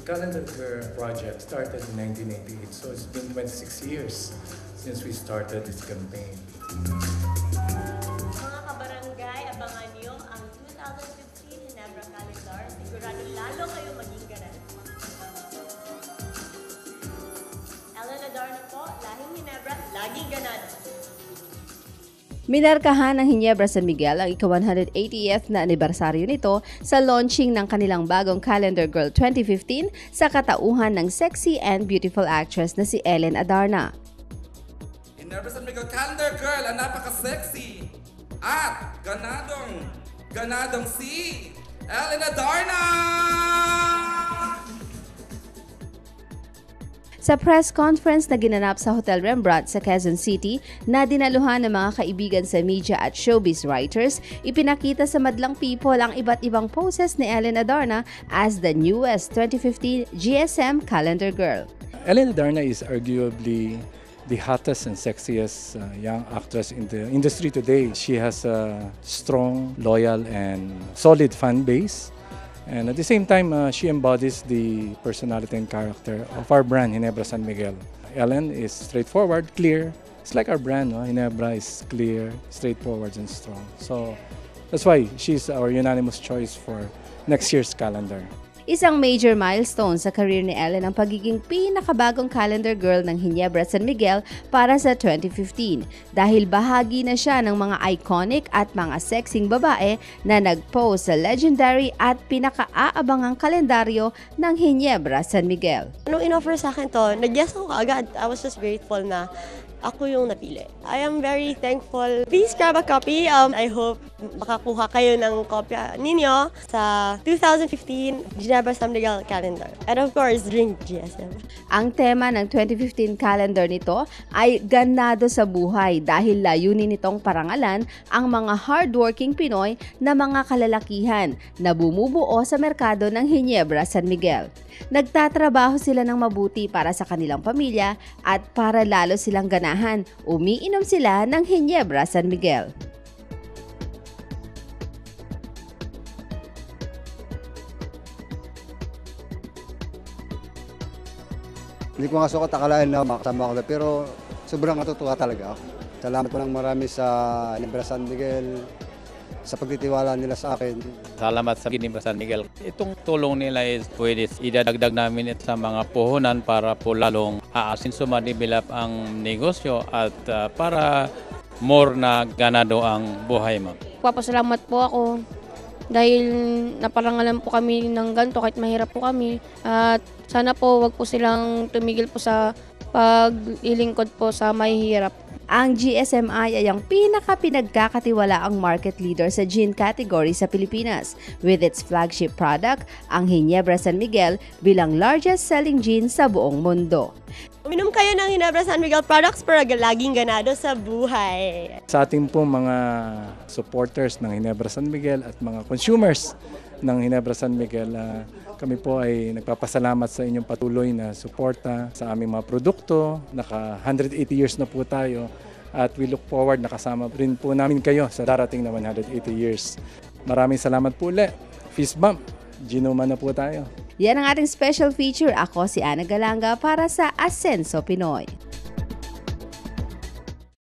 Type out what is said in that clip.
Calendar Girl project started in 1988, so it's been 26 years since we started this campaign. Mga kabarangay, abangan niyo ang 2015 Ginebra Calendar. Sigurado lalo kayo maging ganun. Ellen Adarna po, lahing Ginebra, laging ganun. Minarkahan ng Ginebra San Miguel ang ika-180th na anibersaryo nito sa launching ng kanilang bagong Calendar Girl 2015 sa katauhan ng sexy and beautiful actress na si Ellen Adarna. Ginebra San Miguel Calendar Girl ang napaka-sexy at ganadong si Ellen Adarna! Sa press conference na ginanap sa Hotel Rembrandt sa Quezon City na dinaluhan ng mga kaibigan sa media at showbiz writers, ipinakita sa madlang people ang iba't ibang poses ni Ellen Adarna as the newest 2015 GSM Calendar Girl. Ellen Adarna is arguably the hottest and sexiest young actress in the industry today. She has a strong, loyal, and solid fan base. And at the same time, she embodies the personality and character of our brand, Ginebra San Miguel. Ellen is straightforward, clear. It's like our brand, no? Ginebra is clear, straightforward, and strong. So that's why she's our unanimous choice for next year's calendar. Isang major milestone sa career ni Ellen ang pagiging pinakabagong calendar girl ng Ginebra San Miguel para sa 2015 dahil bahagi na siya ng mga iconic at mga sexing babae na nag-pose sa legendary at pinaka-aabangang kalendaryo ng Ginebra San Miguel. Nung in-offer sa akin to, nag-yes ako agad. I was just grateful na ako yung napili. I am very thankful. Please grab a copy. I hope makakuha kayo ng kopya ninyo sa 2015 Ginebra San Miguel Calendar. And of course, drink GSM. Ang tema ng 2015 calendar nito ay ganado sa buhay dahil layunin nitong parangalan ang mga hardworking Pinoy na mga kalalakihan na bumubuo sa merkado ng Ginebra San Miguel. Nagtatrabaho sila ng mabuti para sa kanilang pamilya at para lalo silang ganahan, umiinom sila ng Ginebra San Miguel. Hindi ko nga sukat akalain na makasama ko, pero sobrang natutuwa talaga ako. Salamat po ng marami sa Ginebra San Miguel, sa pagtitiwala nila sa akin. Salamat sa Ginebra San Miguel. Itong tulong nila is pwede idadagdag namin sa mga puhunan para po lalong aasin sumadevelop ang negosyo at para more na ganado ang buhay mo. Papasalamat po ako dahil naparangalan po kami ng ganito kahit mahirap po kami. At sana po wag po silang tumigil po sa paglilingkod po sa mahihirap. Ang GSMI ay ang pinaka-pinagkakatiwalaang market leader sa gin category sa Pilipinas with its flagship product, ang Ginebra San Miguel, bilang largest selling gin sa buong mundo. Uminom kayo ng Ginebra San Miguel products para laging ganado sa buhay. Sa ating po mga supporters ng Ginebra San Miguel at mga consumers ng Ginebra San Miguel, kami po ay nagpapasalamat sa inyong patuloy na suporta sa aming mga produkto. Naka 180 years na po tayo at we look forward na kasama rin po namin kayo sa darating na 180 years. Maraming salamat po ulit. Fist bump. Ginuman na po tayo. Yan ang ating special feature. Ako si Ana Galanga para sa Asenso Pinoy.